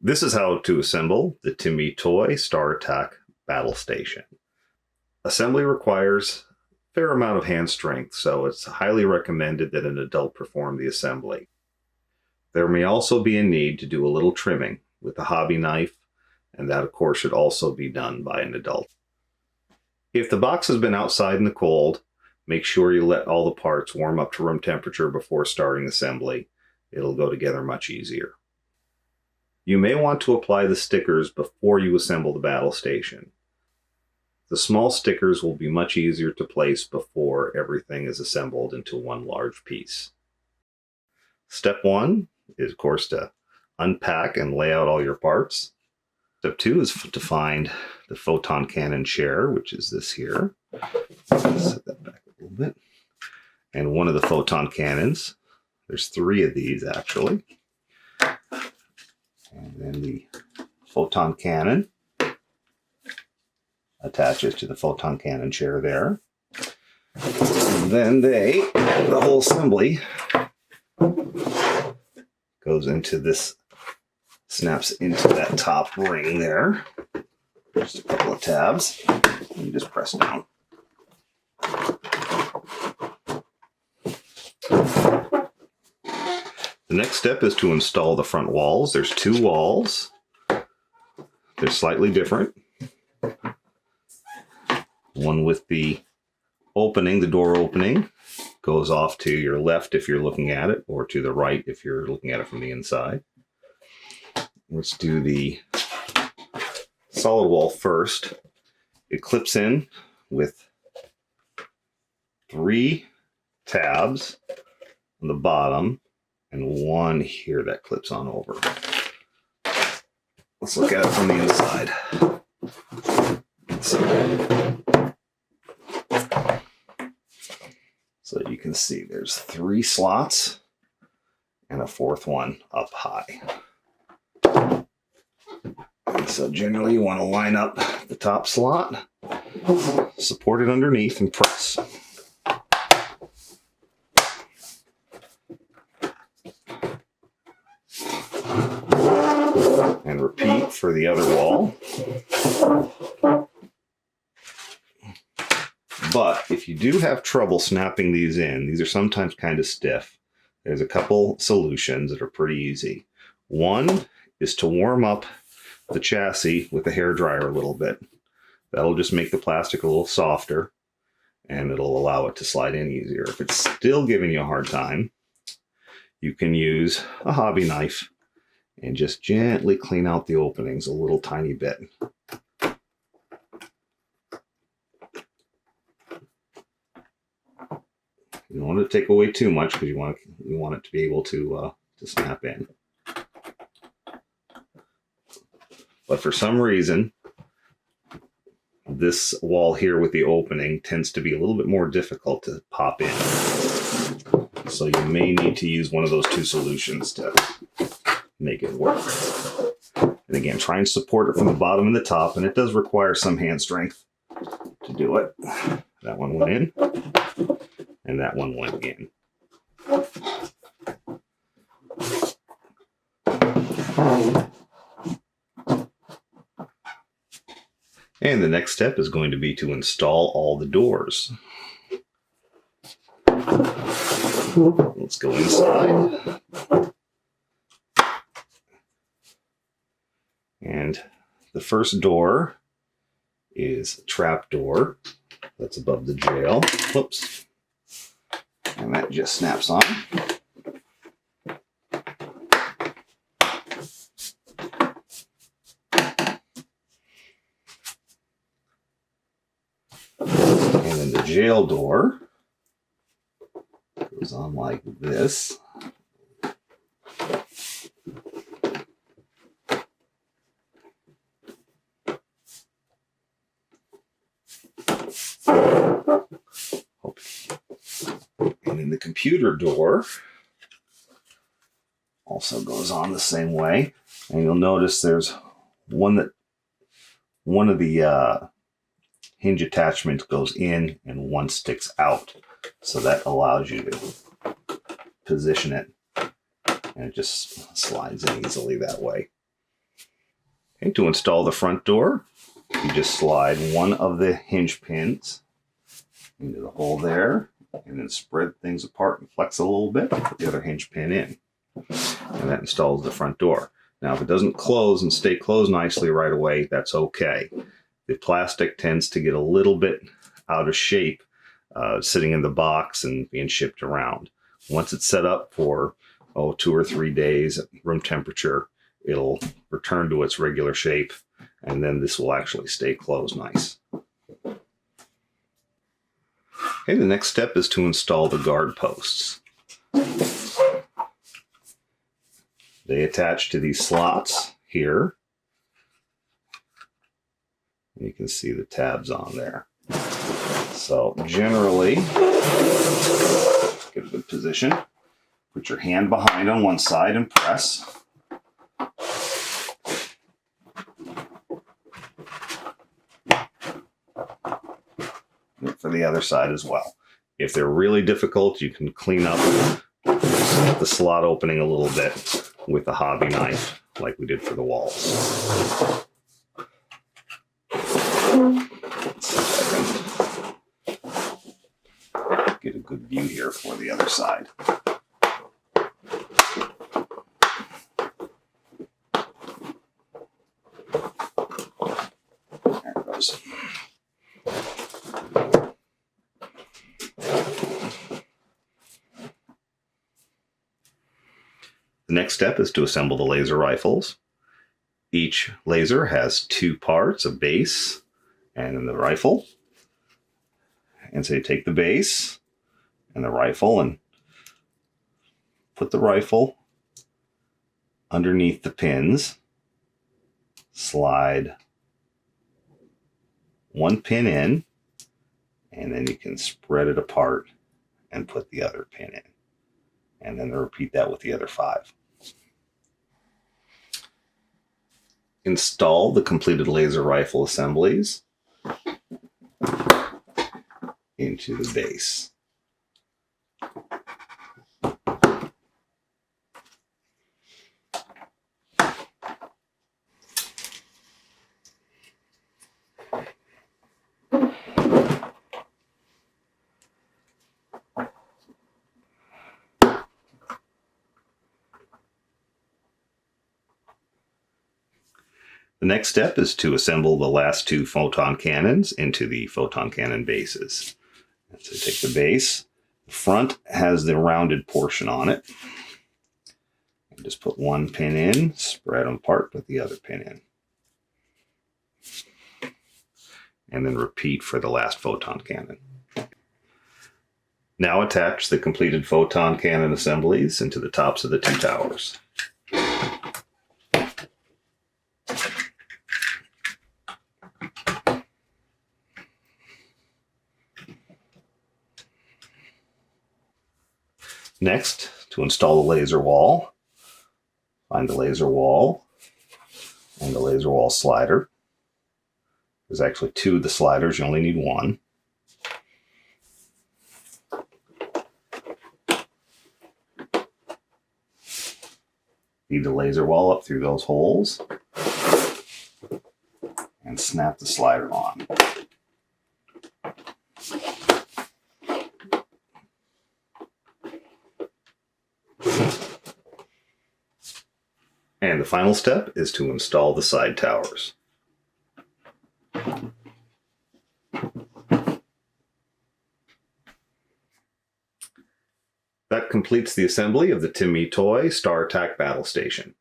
This is how to assemble the Timmy Toy Star Attack Battle Station. Assembly requires a fair amount of hand strength, so it's highly recommended that an adult perform the assembly. There may also be a need to do a little trimming with a hobby knife, and that of course should also be done by an adult. If the box has been outside in the cold, make sure you let all the parts warm up to room temperature before starting assembly. It'll go together much easier. You may want to apply the stickers before you assemble the battle station. The small stickers will be much easier to place before everything is assembled into one large piece. Step 1 is, of course, to unpack and lay out all your parts. Step 2 is to find the photon cannon chair, which is this here. Set that back a little bit. And one of the photon cannons. There's 3 of these, actually. And then the photon cannon attaches to the photon cannon chair there. And then the whole assembly goes into this, snaps into that top ring there. Just a couple of tabs. You just press down. The next step is to install the front walls. There's 2 walls. They're slightly different. One with the opening, the door opening, goes off to your left if you're looking at it, or to the right if you're looking at it from the inside. Let's do the solid wall first. It clips in with 3 tabs on the bottom and 1 here that clips on over. Let's look at it from the inside. So you can see there's 3 slots and a 4th one up high. And so generally you want to line up the top slot, support it underneath, and press. And repeat for the other wall. But if you do have trouble snapping these in, these are sometimes kind of stiff. There's a couple solutions that are pretty easy. One is to warm up the chassis with a hairdryer a little bit. That'll just make the plastic a little softer, and it'll allow it to slide in easier. If it's still giving you a hard time, you can use a hobby knife and just gently clean out the openings a little tiny bit. You don't want to take away too much because you want it to be able to snap in. But for some reason, this wall here with the opening tends to be a little bit more difficult to pop in. So you may need to use one of those 2 solutions to make it work. And again, try and support it from the bottom and the top, and it does require some hand strength to do it. That one went in, and that one went in. And the next step is going to be to install all the doors. Let's go inside. And the first door is a trap door that's above the jail. Whoops. And that just snaps on. And then the jail door goes on like this. And then the computer door also goes on the same way. And you'll notice there's one of the hinge attachment goes in and one sticks out. So that allows you to position it, and it just slides in easily that way. Okay, to install the front door, you just slide one of the hinge pins into the hole there, and then spread things apart and flex a little bit, put the other hinge pin in. And that installs the front door. Now, if it doesn't close and stay closed nicely right away, that's okay. The plastic tends to get a little bit out of shape sitting in the box and being shipped around. Once it's set up for 2 or 3 days at room temperature, it'll return to its regular shape, and then this will actually stay closed nice. Okay, the next step is to install the guard posts. They attach to these slots here. You can see the tabs on there. So generally, get a good position. Put your hand behind on one side and press. For the other side as well. If they're really difficult, you can clean up the slot opening a little bit with a hobby knife, like we did for the walls. Get a good view here for the other side. There it goes. The next step is to assemble the laser rifles. Each laser has 2 parts, a base and then the rifle. And so you take the base and the rifle and put the rifle underneath the pins. Slide one pin in, and then you can spread it apart and put the other pin in. And then repeat that with the other 5. Install the completed laser rifle assemblies into the base. The next step is to assemble the last 2 photon cannons into the photon cannon bases. So take the base. The front has the rounded portion on it. And just put one pin in, spread them apart, put the other pin in. And then repeat for the last photon cannon. Now attach the completed photon cannon assemblies into the tops of the 2 towers. Next, to install the laser wall, find the laser wall and the laser wall slider. There's actually 2 of the sliders, you only need 1. Feed the laser wall up through those holes and snap the slider on. And the final step is to install the side towers. That completes the assembly of the Tim Me Toy Star Attack Battle Station.